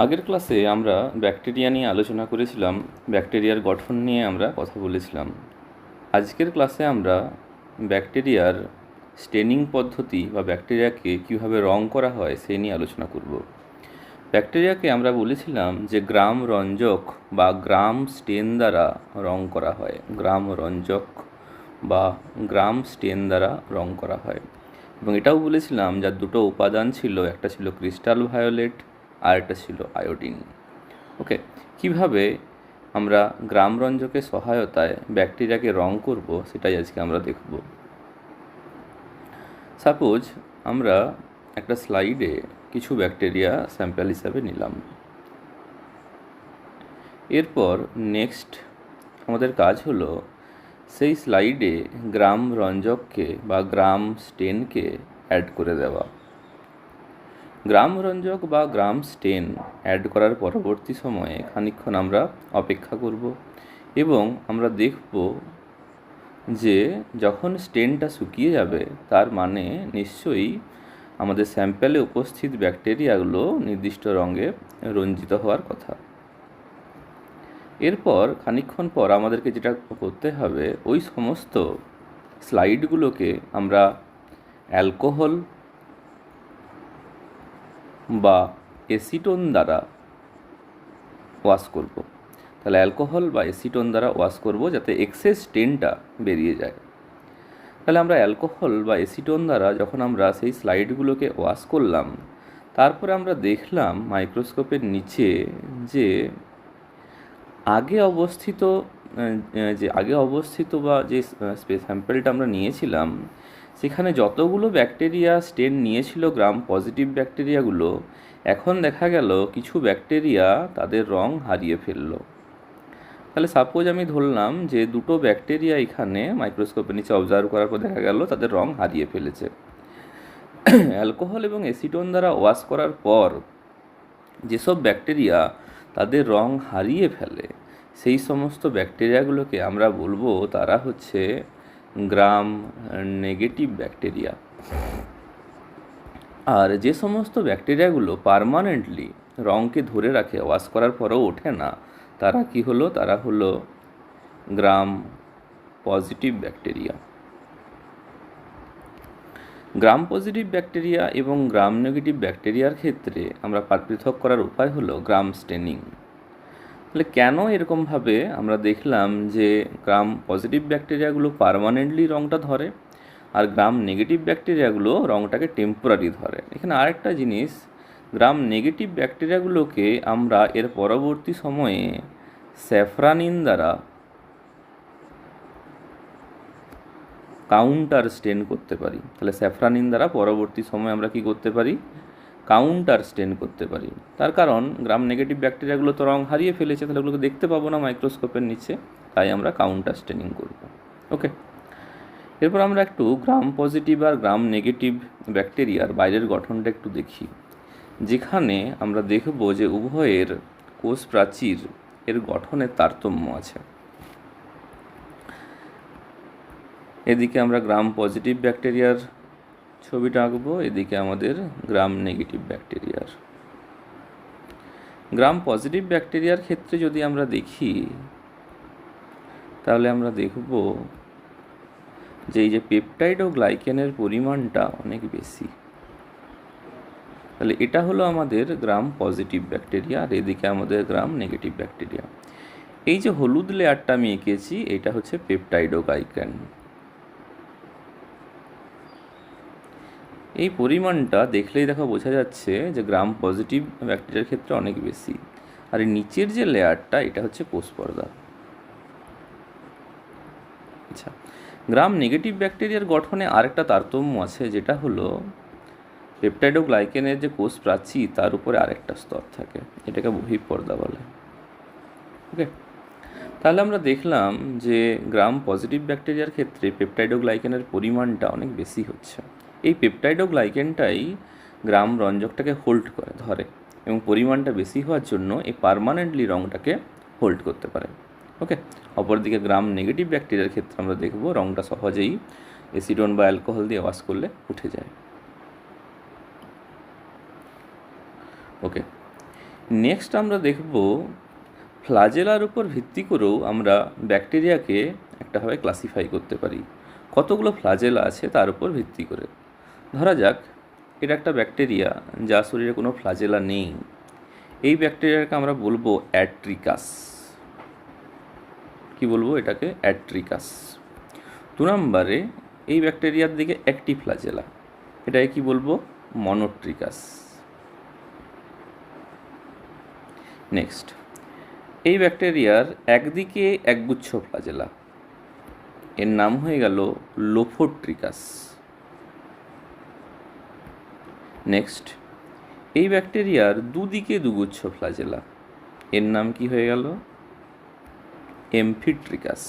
আগের ক্লাসে আমরা ব্যাকটেরিয়া নিয়ে আলোচনা করেছিলাম, ব্যাকটেরিয়ার গঠন নিয়ে আমরা কথা বলেছিলাম। আজকের ক্লাসে আমরা ব্যাকটেরিয়ার স্টেনিং পদ্ধতি বা ব্যাকটেরিয়াকে কীভাবে রং করা হয় সেই নিয়ে আলোচনা করব। ব্যাকটেরিয়াকে আমরা বলেছিলাম যে গ্রাম রঞ্জক বা গ্রাম স্টেন দ্বারা রং করা হয়, গ্রাম রঞ্জক বা গ্রাম স্টেন দ্বারা রং করা হয়। এবং এটাও বলেছিলাম যার দুটো উপাদান ছিল, একটা ছিল ক্রিস্টাল ভায়োলেট আর একটা ছিল আয়োডিন। ওকে, কিভাবে আমরা গ্রাম রঞ্জকের সহায়তায় ব্যাকটেরিয়াকে রং করব সেটাই আজকে আমরা দেখব। সাপোজ আমরা একটা স্লাইডে কিছু ব্যাকটেরিয়া স্যাম্পল হিসাবে নিলাম। এরপর নেক্সট আমাদের কাজ হলো সেই স্লাইডে গ্রাম রঞ্জককে বা গ্রাম স্টেনকে অ্যাড করে দেওয়া। গ্রাম রঞ্জক বা গ্রাম স্টেন অ্যাড করার পরবর্তী সময়ে খানিকক্ষণ আমরা অপেক্ষা করব এবং আমরা দেখব যে যখন স্টেনটা শুকিয়ে যাবে তার মানে নিশ্চয়ই আমাদের স্যাম্পেলে উপস্থিত ব্যাকটেরিয়াগুলো নির্দিষ্ট রঙে রঞ্জিত হওয়ার কথা। এরপর খানিকক্ষণ পর আমাদেরকে যেটা করতে হবে, ওই সমস্ত স্লাইডগুলোকে আমরা অ্যালকোহল বা এসিটোন দ্বারা ওয়াশ করব। তাহলে অ্যালকোহল বা এসিটোন দ্বারা ওয়াশ করব যাতে এক্সেস স্টেনটা বেরিয়ে যায়। তাহলে আমরা অ্যালকোহল বা এসিটোন দ্বারা যখন আমরা সেই স্লাইডগুলোকে ওয়াশ করলাম, তারপরে আমরা দেখলাম মাইক্রোস্কোপের নিচে যে আগে অবস্থিত বা যে স্যাম্পেলটা আমরা নিয়েছিলাম সেখানে যতগুলো ব্যাকটেরিয়া স্টেন নিয়েছিল গ্রাম পজিটিভ ব্যাকটেরিয়াগুলো, এখন দেখা গেল কিছু ব্যাকটেরিয়া তাদের রং হারিয়ে ফেললো। তাহলে সাপোজ আমি ধরলাম যে দুটো ব্যাকটেরিয়া এখানে মাইক্রোস্কোপের নিচে অবজার্ভ করার পর দেখা গেল তাদের রং হারিয়ে ফেলেছে। অ্যালকোহল এবং এসিটোন দ্বারা ওয়াশ করার পর যেসব ব্যাকটেরিয়া তাদের রং হারিয়ে ফেলে সেই সমস্ত ব্যাকটেরিয়াগুলোকে আমরা বলবো তারা হচ্ছে গ্রাম নেগেটিভ ব্যাকটেরিয়া। আর যে সমস্ত ব্যাকটেরিয়াগুলো পার্মানেন্টলি রঙকে ধরে রাখে, ওয়াশ করার পরেও ওঠে না, তারা হলো gram positive bacteria. Gram positive bacteria এবং গ্রাম নেগেটিভ ব্যাকটেরিয়ার ক্ষেত্রে আমরা পৃথক করার উপায় হলো গ্রাম স্টেনিং। তাহলে কেন এরকমভাবে আমরা দেখলাম যে গ্রাম পজিটিভ ব্যাকটেরিয়াগুলো পার্মানেন্টলি রঙটা ধরে আর গ্রাম নেগেটিভ ব্যাকটেরিয়াগুলো রঙটাকে টেম্পোরারি ধরে? এখানে আরেকটা জিনিস, গ্রাম নেগেটিভ ব্যাকটেরিয়াগুলোকে আমরা এর পরবর্তী সময়ে স্যাফরানিন দ্বারা কাউন্টার স্টেন করতে পারি। তাহলে স্যাফরানিন দ্বারা পরবর্তী সময়ে আমরা কি করতে পারি? কাউন্টার স্টেন করতে পারি। তার কারণ গ্রাম নেগেটিভ ব্যাকটেরিয়াগুলো তো রং হারিয়ে ফেলেছে, তাহলে ওগুলোকে দেখতে পাবো না মাইক্রোস্কোপের নিচে, তাই আমরা কাউন্টার স্টেনিং করব। ওকে, এরপর আমরা একটু গ্রাম পজিটিভ আর গ্রাম নেগেটিভ ব্যাকটেরিয়ার বাইরের গঠনটা একটু দেখি, যেখানে আমরা দেখব যে উভয়ের কোষ প্রাচীর এর গঠনের তারতম্য আছে। এদিকে আমরা গ্রাম পজিটিভ ব্যাকটেরিয়ার ছবিটা আঁকবো, এদিকে আমাদের গ্রাম নেগেটিভ ব্যাকটেরিয়ার। গ্রাম পজিটিভ ব্যাকটেরিয়ার ক্ষেত্রে যদি আমরা দেখি তাহলে আমরা দেখব যে এই যে পেপটাইড ও গ্লাইকেনের পরিমাণটা অনেক বেশি। তাহলে এটা হলো আমাদের গ্রাম পজিটিভ ব্যাকটেরিয়া আর এদিকে আমাদের গ্রাম নেগেটিভ ব্যাকটেরিয়া। এই যে হলুদ লেয়ারটা আমি এঁকেছি এটা হচ্ছে পেপটাইড ও গ্লাইকেন। এই পরিমাণটা দেখলেই বোঝা যাচ্ছে যে গ্রাম পজিটিভ ব্যাকটেরিয়ার ক্ষেত্রে অনেক বেশি। আর এই নিচের যে লেয়ারটা এটা হচ্ছে কোষ পর্দা। আচ্ছা, গ্রাম নেগেটিভ ব্যাকটেরিয়ার গঠনে আরেকটা তারতম্য আছে, যেটা হলো পেপটাইড ও গ্লাইকেনের যে কোষ প্রাচীর তার উপরে আরেকটা স্তর থাকে, এটাকে বহিঃপর্দা বলে। ওকে, তাহলে আমরা দেখলাম যে গ্রাম পজিটিভ ব্যাকটেরিয়ার ক্ষেত্রে পেপটাইড ও গ্লাইকেনের পরিমাণটা অনেক বেশি হচ্ছে। এই পেপটাইড ও গ্লাইকেনটাই গ্রাম রঞ্জকটাকে হোল্ড ধরে এবং পরিমাণটা বেশি হওয়ার জন্য এই পার্মানেন্টলি রঙটাকে হোল্ড করতে পারে। ওকে, অপরদিকে গ্রাম নেগেটিভ ব্যাকটেরিয়ার ক্ষেত্রে আমরা দেখব রঙটা সহজেই এসিডন বা অ্যালকোহল দিয়ে ওয়াশ করলে উঠে যায়। ওকে, নেক্সট আমরা দেখব ফ্লাজেলার উপর ভিত্তি করেও আমরা ব্যাকটেরিয়াকে একটাভাবে ক্লাসিফাই করতে পারি। কতগুলো ফ্লাজেলা আছে তার উপর ভিত্তি করে। ধরা যাক এটা একটা ব্যাকটেরিয়া যার শরীরে কোনো ফ্লাজেলা নেই। এই ব্যাকটেরিয়াকে আমরা বলবো অ্যাট্রিকাস। কি বলবো এটাকে? অ্যাট্রিকাস। 2 নম্বরে এই ব্যাকটেরিয়ার দিকে একটি ফ্লাজেলা, এটাকে কি বলবো? মনোট্রিকাস। নেক্সট, এই ব্যাকটেরিয়ার একদিকে একগুচ্ছ ফ্লাজেলা, এর নাম হয়ে গেল লোফোট্রিকাস। নেক্সট, এই ব্যাকটেরিয়ার দুদিকে দুগুচ্ছ ফ্লাজেলা, এর নাম কি হয়ে গেল? এমফিট্রিকাস।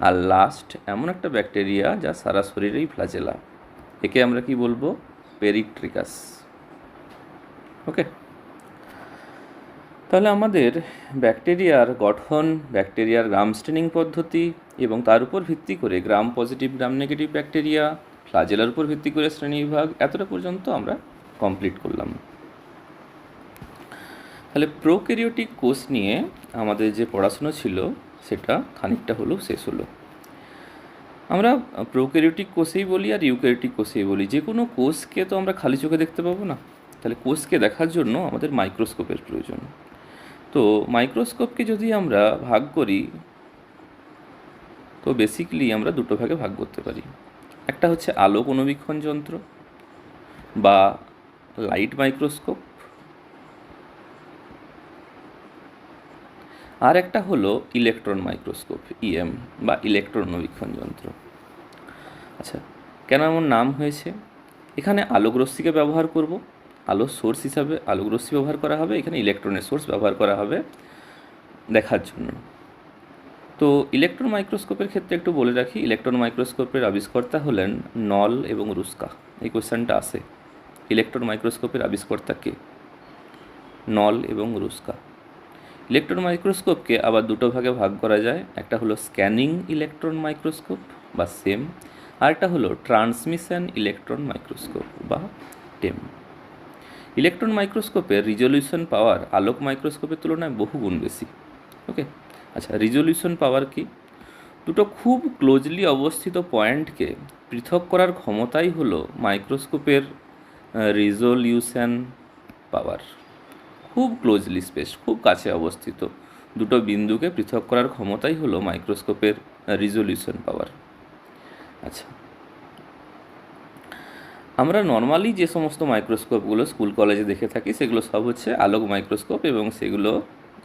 আর লাস্ট এমন একটা ব্যাকটেরিয়া যা সারা শরীরেই ফ্লাজেলা, একে আমরা কি বলবো? পেরিট্রিকাস। ওকে, তাহলে আমাদের ব্যাকটেরিয়ার গঠন, ব্যাকটেরিয়ার গ্রাম স্টেনিং পদ্ধতি এবং তার উপর ভিত্তি করে Gram positive Gram negative bacteria, ফ্লাজেলার উপর ভিত্তি করে শ্রেণীবিভাগ, এতটা পর্যন্ত আমরা কমপ্লিট করলাম। তাহলে প্রোক্যারিওটিক কোষ নিয়ে আমাদের যে পড়াশুনো ছিল সেটা খানিকটা হলেও শেষ হলো। আমরা প্রোক্যারিওটিক কোষেই বলি আর ইউক্যারিওটিক কোষেই বলি, যে কোনো কোষকে তো আমরা খালি চোখে দেখতে পাবো না। তাহলে কোষকে দেখার জন্য আমাদের মাইক্রোস্কোপের প্রয়োজন। তো মাইক্রোস্কোপকে যদি আমরা ভাগ করি তো বেসিক্যালি আমরা দুটো ভাগে ভাগ করতে পারি। একটা হচ্ছে আলোক অনুবীক্ষণ যন্ত্র বা লাইট মাইক্রোস্কোপ, আর একটা হলো ইলেকট্রন মাইক্রোস্কোপ, ইএম বা ইলেকট্রন অনুবীক্ষণ যন্ত্র। আচ্ছা, কেন এমন নাম হয়েছে? এখানে আলোক রশ্মিকে ব্যবহার করব, আলোর সোর্স হিসাবে আলোক রশ্মি ব্যবহার করা হবে, এখানে ইলেকট্রনের সোর্স ব্যবহার করা হবে দেখার জন্য। তো ইলেকট্রন মাইক্রোস্কোপের ক্ষেত্রে একটু বলে রাখি, ইলেকট্রন মাইক্রোস্কোপের আবিষ্কর্তা হলেন নল এবং রুস্কা। এই কোয়েশ্চেনটা আসে, ইলেকট্রন মাইক্রোস্কোপের আবিষ্কর্তা কে? নল এবং রুস্কা। ইলেকট্রন মাইক্রোস্কোপকে আবার দুটো ভাগে ভাগ করা যায়, একটা হলো স্ক্যানিং ইলেকট্রন মাইক্রোস্কোপ বা সেম, আর একটা হলো ট্রান্সমিশন ইলেকট্রন মাইক্রোস্কোপ বা টেম। ইলেকট্রন মাইক্রোস্কোপের রিজলিউশন পাওয়ার আলোক মাইক্রোস্কোপের তুলনায় বহুগুণ বেশি। ওকে, আচ্ছা, রিজলিউশন পাওয়ার কি? দুটো খুব ক্লোজলি অবস্থিত পয়েন্টকে পৃথক করার ক্ষমতাই হলো মাইক্রোস্কোপের রিজলিউশন পাওয়ার। খুব ক্লোজলি স্পেস, খুব কাছে অবস্থিত দুটো বিন্দুকে পৃথক করার ক্ষমতাই হলো মাইক্রোস্কোপের রিজলিউশন পাওয়ার। আচ্ছা, আমরা নর্মালি যে সমস্ত মাইক্রোস্কোপগুলো স্কুল কলেজে দেখে থাকি সেগুলো সব হচ্ছে আলোক মাইক্রোস্কোপ এবং সেগুলো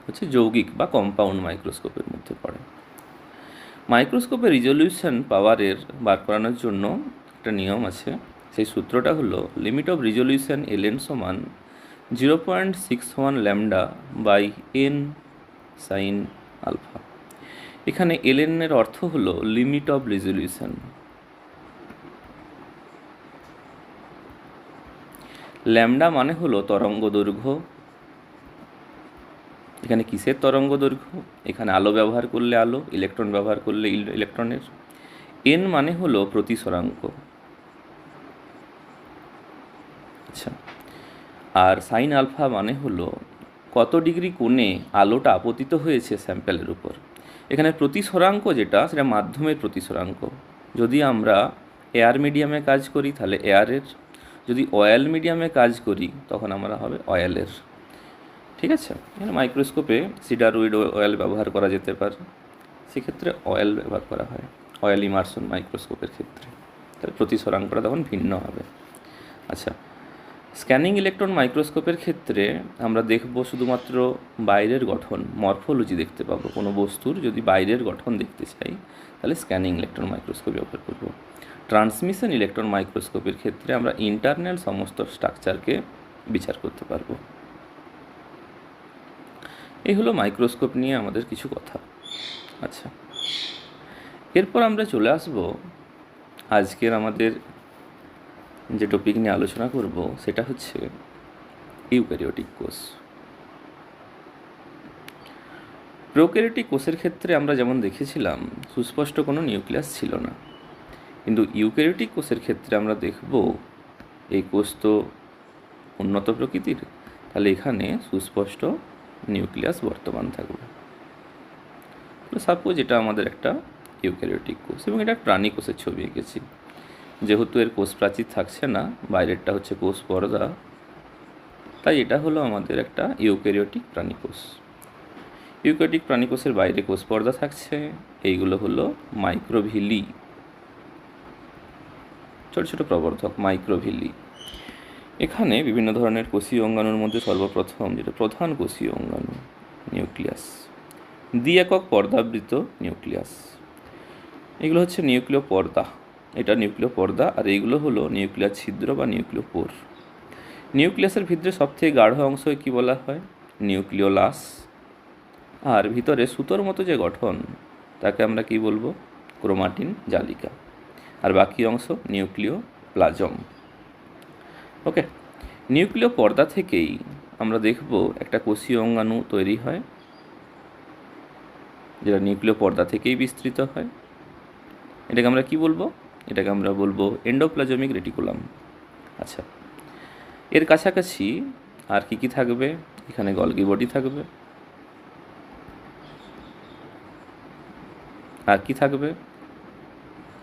হচ্ছে যৌগিক বা কম্পাউন্ড মাইক্রোস্কোপের মধ্যে পড়ে। মাইক্রোস্কোপের রিজলিউশন পাওয়ারের বার করানোর জন্য একটা নিয়ম আছে, সেই সূত্রটা হলো লিমিট অফ রিজলিউশন এলএন সমান 0.61 lambda by n sine alpha. এখানে এলএন এর অর্থ হলো লিমিট অফ রিজলিউশন, ল্যামডা মানে হলো তরঙ্গ দৈর্ঘ্য। এখানে কিসের তরঙ্গ দৈর্ঘ্য? এখানে আলো ব্যবহার করলে আলো, ইলেকট্রন ব্যবহার করলে ইলেকট্রনের। এন মানে হলো প্রতিসরাঙ্ক। আচ্ছা, আর সাইন আলফা মানে হলো কত ডিগ্রি কোণে আলোটা আপতিত হয়েছে স্যাম্পেলের উপর। এখানে প্রতিসরাঙ্ক যেটা, সেটা মাধ্যমের প্রতিসরাঙ্ক। যদি আমরা এয়ার মিডিয়ামে কাজ করি তাহলে এয়ারের, যদি অয়েল মিডিয়ামে কাজ করি তখন আমরা হবে অয়েলের। ঠিক আছে, এখানে মাইক্রোস্কোপে সিডারউইড অয়েল ব্যবহার করা যেতে পারে, সেক্ষেত্রে অয়েল ব্যবহার করা হয় অয়েল ইমার্শন মাইক্রোস্কোপের ক্ষেত্রে, তাহলে প্রতিসরাঙ্কটা তখন ভিন্ন হবে। আচ্ছা, স্ক্যানিং ইলেকট্রন মাইক্রোস্কোপের ক্ষেত্রে আমরা দেখব শুধুমাত্র বাইরের গঠন, মরফোলজি দেখতে পাবো। কোনো বস্তুর যদি বাইরের গঠন দেখতে চাই তাহলে স্ক্যানিং ইলেকট্রন মাইক্রোস্কোপ ব্যবহার করব। ট্রান্সমিশন ইলেকট্রন মাইক্রোস্কোপের ক্ষেত্রে আমরা ইন্টারনাল সমস্ত স্ট্রাকচারকে বিচার করতে পারবো। এই হলো মাইক্রোস্কোপ নিয়ে আমাদের কিছু কথা। আচ্ছা, এরপর আমরা চলে আসব আজকের আমাদের যে টপিক নিয়ে আলোচনা করব সেটা হচ্ছে ইউক্যারিওটিক কোষ। প্রোক্যারিওটিক কোষের ক্ষেত্রে আমরা যেমন দেখেছিলাম সুস্পষ্ট কোনো নিউক্লিয়াস ছিল না, কিন্তু ইউক্যারিওটিক কোষের ক্ষেত্রে আমরা দেখব এই কোষ তো উন্নত প্রকৃতির, তাহলে এখানে সুস্পষ্ট নিউক্লিয়াস বর্তমান থাকবে। সাপোজ এটা আমাদের একটা ইউক্যারিওটিক কোষ এবং এটা প্রাণী কোষের ছবি এঁকেছি। যেহেতু এর কোষ প্রাচীর থাকছে না, বাইরেরটা হচ্ছে কোষ পর্দা, তাই এটা হলো আমাদের একটা ইউক্যারিওটিক প্রাণীকোষ। ইউক্যারিওটিক প্রাণীকোষের বাইরে কোষ পর্দা থাকছে, এইগুলো হলো মাইক্রোভিলি, ছোট ছোট প্রবর্ধক মাইক্রোভিলি। এখানে বিভিন্ন ধরনের কোষীয় অঙ্গাণুর মধ্যে সর্বপ্রথম যেটা প্রধান কোষীয় অঙ্গাণু নিউক্লিয়াস, দ্বি-একক পর্দাবৃত নিউক্লিয়াস। এগুলো হচ্ছে নিউক্লিয় পর্দা, এটা নিউক্লিয় পর্দা, আর এইগুলো হলো নিউক্লিয়ার ছিদ্র বা নিউক্লিয় পোর। নিউক্লিয়াসের ভিতরে সবথেকে গাঢ় অংশকে কী বলা হয়? নিউক্লিওলাস। আর ভিতরে সুতোর মতো যে গঠন তাকে আমরা কি বলবো? ক্রোমাটিন জালিকা। আর বাকি অংশ নিউক্লিয় প্লাজম। ওকে, নিউক্লিয় পর্দা থেকেই আমরা দেখব একটা কোষীয় অঙ্গাণু তৈরি হয়, যেটা নিউক্লিয় পর্দা থেকেই বিস্তৃত হয়। এটাকে আমরা কি বলবো? এটাকে আমরা বলবো এন্ডোপ্লাজমিক রেটিকুলাম। আচ্ছা, এর কাছাকাছি আর কি কি থাকবে? এখানে গলগি বডি থাকবে, আর কি থাকবে?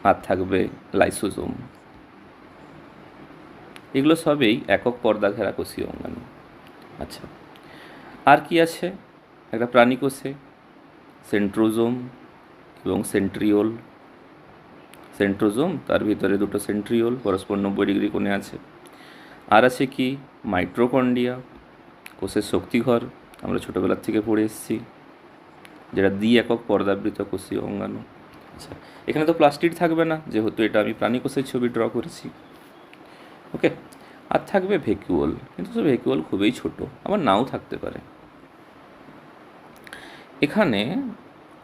আর থাকবে লাইসোজোম। এগুলো সবই একক পর্দা ঘেরা কোষীয় অঙ্গাণু। আচ্ছা, আর কি আছে একটা প্রাণী কোষে? সেন্ট্রোজোম এবং সেন্ট্রিওল। সেন্ট্রোজোম, তার ভিতরে দুটো সেন্ট্রিওল পরস্পর 90 ডিগ্রি কোণে আছে। আর আছে কি? মাইটোকন্ড্রিয়া, কোষের শক্তিঘর, আমরা ছোটোবেলার থেকে পড়ে এসেছি, যেটা দ্বি-একক পর্দাবৃত কোষীয় অঙ্গাণু। আচ্ছা, এখানে তো প্লাস্টিড থাকবে না, যেহেতু এটা আমি প্রাণী কোষের ছবি ড্র করেছি। ওকে, আর থাকবে ভ্যাকুওল, কিন্তু সে ভ্যাকুওল খুবই ছোট, আবার নাও থাকতে পারে। এখানে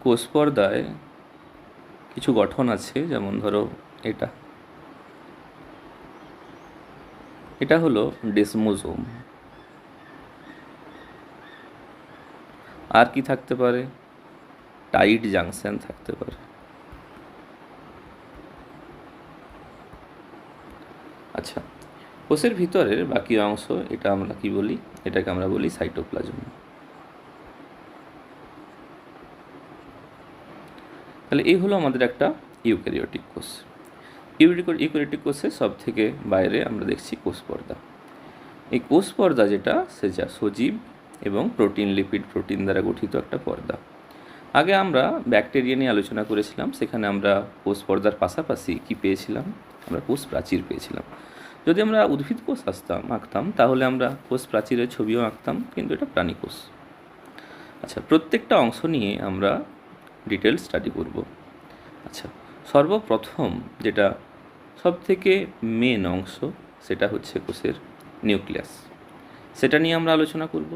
কোষ পর্দায় কিছু গঠন আছে, যেমন ধরো এটা, এটা হলো ডেসমোজোম। আর কি থাকতে পারে? টাইট জাংশন থাকতে পারে। আচ্ছা, কোষের ভিতরের বাকি অংশ এটা আমরা কি বলি? এটাকে আমরা বলি সাইটোপ্লাজম। তাহলে এই হলো আমাদের একটা ইউক্যারিওটিক কোষ। ইউক্যারিওটিক কোষের সব থেকে বাইরে আমরা দেখছি কোষ পর্দা। এই কোষ পর্দা যেটা, সেটা সজীব এবং প্রোটিন, লিপিড, প্রোটিন দ্বারা গঠিত একটা পর্দা। আগে আমরা ব্যাকটেরিয়া নিয়ে আলোচনা করেছিলাম, সেখানে আমরা কোষ পর্দার পাশাপাশি কি পেয়েছিলাম? আমরা কোষ প্রাচীর পেয়েছিলাম। যদি আমরা উদ্ভিদ কোষ আঁকতাম তাহলে আমরা কোষ প্রাচীরের ছবিও আঁকতাম, কিন্তু এটা প্রাণী কোষ। আচ্ছা, প্রত্যেকটা অংশ নিয়ে আমরা ডিটেল স্টাডি করব। আচ্ছা, সর্বপ্রথম যেটা সবথেকে মেন অংশ, সেটা হচ্ছে কোষের নিউক্লিয়াস। সেটা নিয়ে আমরা আলোচনা করব,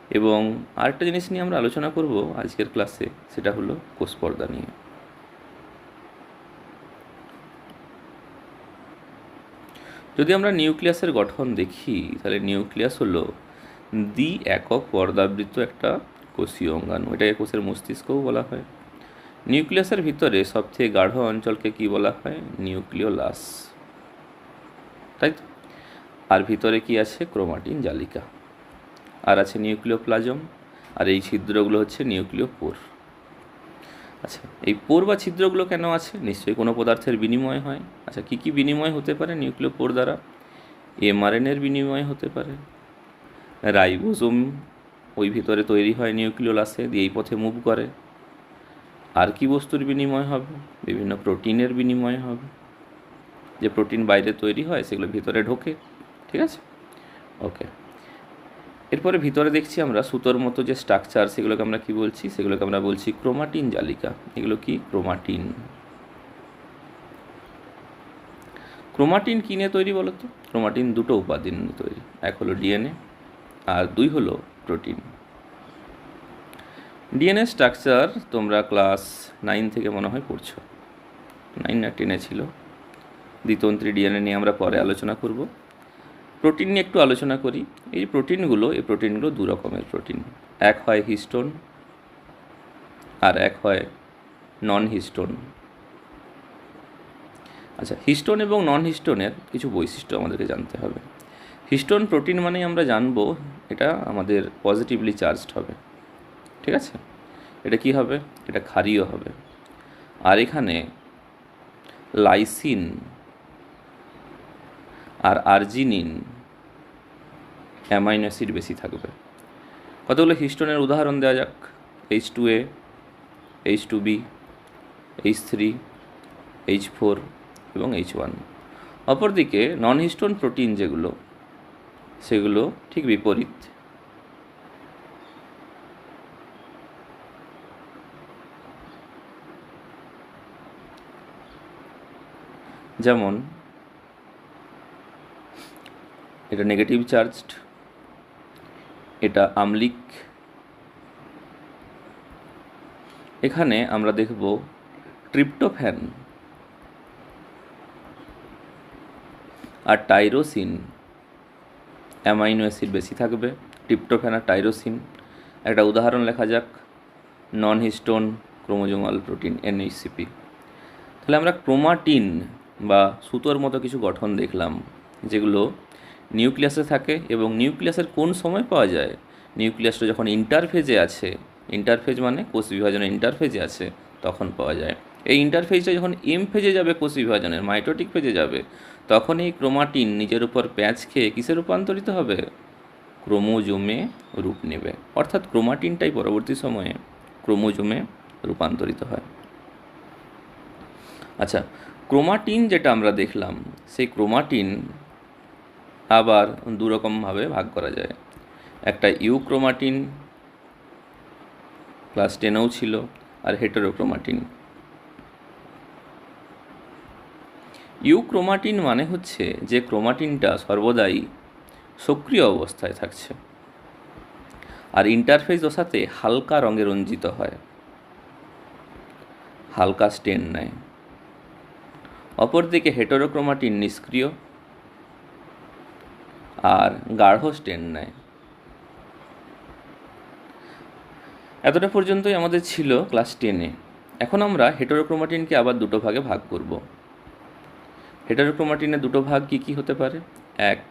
এবং আরেকটা জিনিস নিয়ে আমরা আলোচনা করব আজকের ক্লাসে, সেটা হলো কোষ পর্দা নিয়ে। যদি আমরা নিউক্লিয়াসের গঠন দেখি, তাহলে নিউক্লিয়াস হলো দ্বি-একক পর্দাবৃত একটা কোষীয় অঙ্গাণু। এটাকে কোষের মস্তিষ্কও বলা হয়। নিউক্লিয়াসের ভিতরে সবথেকে গাঢ় অঞ্চলকে কি বলা হয়? নিউক্লিওলাস, তাই তো? আর ভিতরে কি আছে? ক্রোমাটিন জালিকা। আর আছে নিউক্লিওপ্লাজম, আর এই ছিদ্রগুলো হচ্ছে নিউক্লিয় পোর। আচ্ছা, এই পোর বা ছিদ্রগুলো কেন আছে? নিশ্চয়ই কোনো পদার্থের বিনিময় হয়। আচ্ছা, কী কী বিনিময় হতে পারে নিউক্লিয় পোর দ্বারা? এমআরএনএর বিনিময় হতে পারে, রাইবোজোম ওই ভিতরে তৈরি হয় নিউক্লিওলাসে, দিয়ে এই পথে মুভ করে। আর কি বস্তুর বিনিময় হবে? বিভিন্ন প্রোটিনের বিনিময় হবে। যে প্রোটিন বাইরে তৈরি হয় সেগুলো ভিতরে ঢোকে, ঠিক আছে? ওকে, এরপরে ভিতরে দেখছি আমরা সুতোর মতো যে স্ট্রাকচার, সেগুলোকে আমরা কি বলছি? সেগুলোকে আমরা বলছি ক্রোমাটিন জালিকা। এগুলো কি? ক্রোমাটিন। ক্রোমাটিন কী নিয়ে তৈরি বলো তো? ক্রোমাটিন দুটো উপাদান নিয়ে তৈরি, এক হলো ডিএনএ আর দুই হলো প্রোটিন। ডিএনএ স্ট্রাকচার তোমরা ক্লাস 9 থেকে মনে হয় পড়ছো, 9 না 10-এ ছিল। দ্বিতন্ত্রী ডিএনএ নিয়ে আমরা পরে আলোচনা করব। প্রোটিন নিয়ে একটু আলোচনা করি। এই প্রোটিনগুলো দু রকমের প্রোটিন, এক হয় হিস্টোন আর এক হয় নন হিস্টোন। আচ্ছা, হিস্টোন এবং নন হিস্টোনের কিছু বৈশিষ্ট্য আমাদেরকে জানতে হবে। হিস্টোন প্রোটিন মানেই আমরা জানবো এটা আমাদের পজিটিভলি চার্জড হবে, ঠিক আছে? এটা কি হবে? এটা ক্ষারীয় হবে। আর এখানে লাইসিন আর আর্জিনিন অ্যামাইনো অ্যাসিড বেশি থাকবে। কতগুলো হিস্টোনের উদাহরণ দেওয়া যাক। H2A, H2B, H3, H4 এবং H1। অপরদিকে নন হিস্টোন প্রোটিন যেগুলো, সেগুলো ঠিক বিপরীত। যেমন এটা নেগেটিভ চার্জড, এটা আম্লিক। এখানে আমরা দেখব ট্রিপ্টোফ্যান আর টাইরোসিন অ্যামাইনো অ্যাসিড বেশি থাকবে। ট্রিপ্টোফ্যান আর টাইরোসিন, একটা উদাহরণ লেখা যাক, নন হিস্টোন ক্রোমোজোমাল প্রোটিন NHCP। তাহলে আমরা ক্রোমাটিন বা সুতোর মতো কিছু গঠন দেখলাম, যেগুলো নিউক্লিয়াসে থাকে এবং নিউক্লিয়াসের কোন সময় পাওয়া যায়? নিউক্লিয়াসটা যখন ইন্টারফেজে আছে, ইন্টারফেজ মানে কোষ বিভাজনের ইন্টারফেজে আছে, তখন পাওয়া যায়। এই ইন্টারফেজটা যখন এম ফেজে যাবে, কোষ বিভাজনের মাইটোটিক ফেজে যাবে, তখন এই ক্রোমাটিন নিজের উপর প্যাঁচ খেয়ে কিসে রূপান্তরিত হবে? ক্রোমোজোমে রূপ নেবে। অর্থাৎ ক্রোমাটিনটাই পরবর্তী সময়ে ক্রোমোজোমে রূপান্তরিত হয়। আচ্ছা, ক্রোমাটিন যেটা আমরা দেখলাম, সেই ক্রোমাটিন আবার দুরকমভাবে ভাগ করা যায়। একটা ইউক্রোমাটিন, ক্লাস 10এও ছিল, আর হেটেরোক্রোমাটিন। ইউক্রোমাটিন মানে হচ্ছে যে ক্রোমাটিনটা সর্বদাই সক্রিয় অবস্থায় থাকছে আর ইন্টারফেস দশাতে হালকা রঙে রঞ্জিত হয়, হালকা স্টেন নেয়। অপরদিকে হেটেরোক্রোমাটিন নিষ্ক্রিয় আর গাঢ় স্টেন নেয়। এতটা পর্যন্তই আমাদের ছিল ক্লাস 10-এ। এখন আমরা হেটেরোক্রোমাটিনকে আবার দুটো ভাগে ভাগ করব। হেটেরোক্রোমাটিনের দুটো ভাগ কি কি হতে পারে? এক,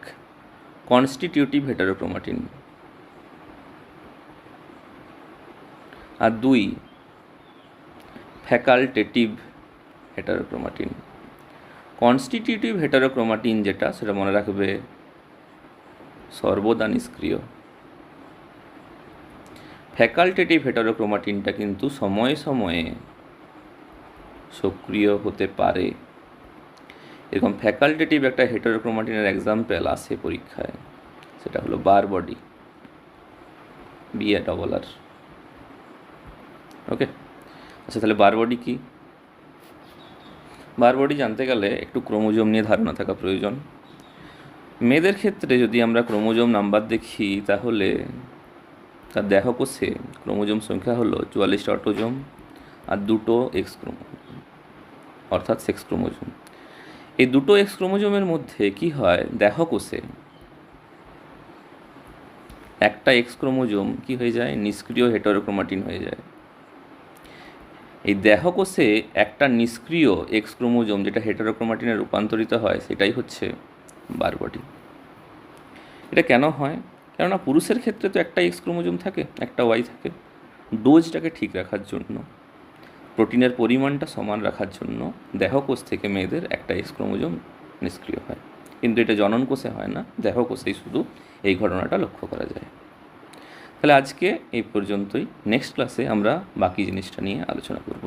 কনস্টিটিউটিভ হেটেরোক্রোমাটিন, আর দুই, ফ্যাকাল্টেটিভ হেটেরোক্রোমাটিন। কনস্টিটিউটিভ হেটেরোক্রোমাটিন যেটা, সেটা মনে রাখবে সর্বদা নিষ্ক্রিয়। ফ্যাকাল্টেটিভ হেটেরোক্রোমাটিনটা কিন্তু সময়ে সময়ে সক্রিয় হতে পারে। এরকম ফ্যাকাল্টেটিভ একটা হেটেরোক্রোমাটিনের এক্সাম্পল আসে পরীক্ষায়, সেটা হলো বার বডি, BARR। ওকে, আচ্ছা, তাহলে বার বডি কি? বার বডি জানতে গেলে একটু ক্রোমোজোম নিয়ে ধারণা থাকা প্রয়োজন। মেয়েদের ক্ষেত্রে যদি আমরা ক্রোমোজোম নাম্বার দেখি, তাহলে তার দেহকোষে ক্রোমোজোম সংখ্যা হলো 44টা অটোজোম আর 2টো এক্স ক্রোমোজোম, অর্থাৎ সেক্স ক্রোমোজোম। এই 2টো এক্স ক্রোমোজোমের মধ্যে কি হয়? দেহকোষে একটা এক্স ক্রোমোজোম কি হয়ে যায়? নিষ্ক্রিয় হেটেরোক্রোমাটিন হয়ে যায়। এই দেহকোষে একটা নিষ্ক্রিয় এক্স ক্রোমোজোম যেটা হেটেরোক্রোমাটিনে রূপান্তরিত হয়, সেটাই হচ্ছে বার বডি। এটা কেন হয়? কেননা পুরুষের ক্ষেত্রে তো একটা এক্স ক্রোমোজোম থাকে, একটা ওয়াই থাকে। ডোজটাকে ঠিক রাখার জন্য, প্রোটিনের পরিমাণটা সমান রাখার জন্য দেহকোষ থেকে মেয়েদের একটা এক্স ক্রোমোজোম নিষ্ক্রিয় হয়। কিন্তু এটা জনন কোষে হয় না, দেহকোষেই শুধু এই ঘটনাটা লক্ষ্য করা যায়। তাহলে আজকে এই পর্যন্তই। নেক্সট ক্লাসে আমরা বাকি জিনিসটা নিয়ে আলোচনা করব।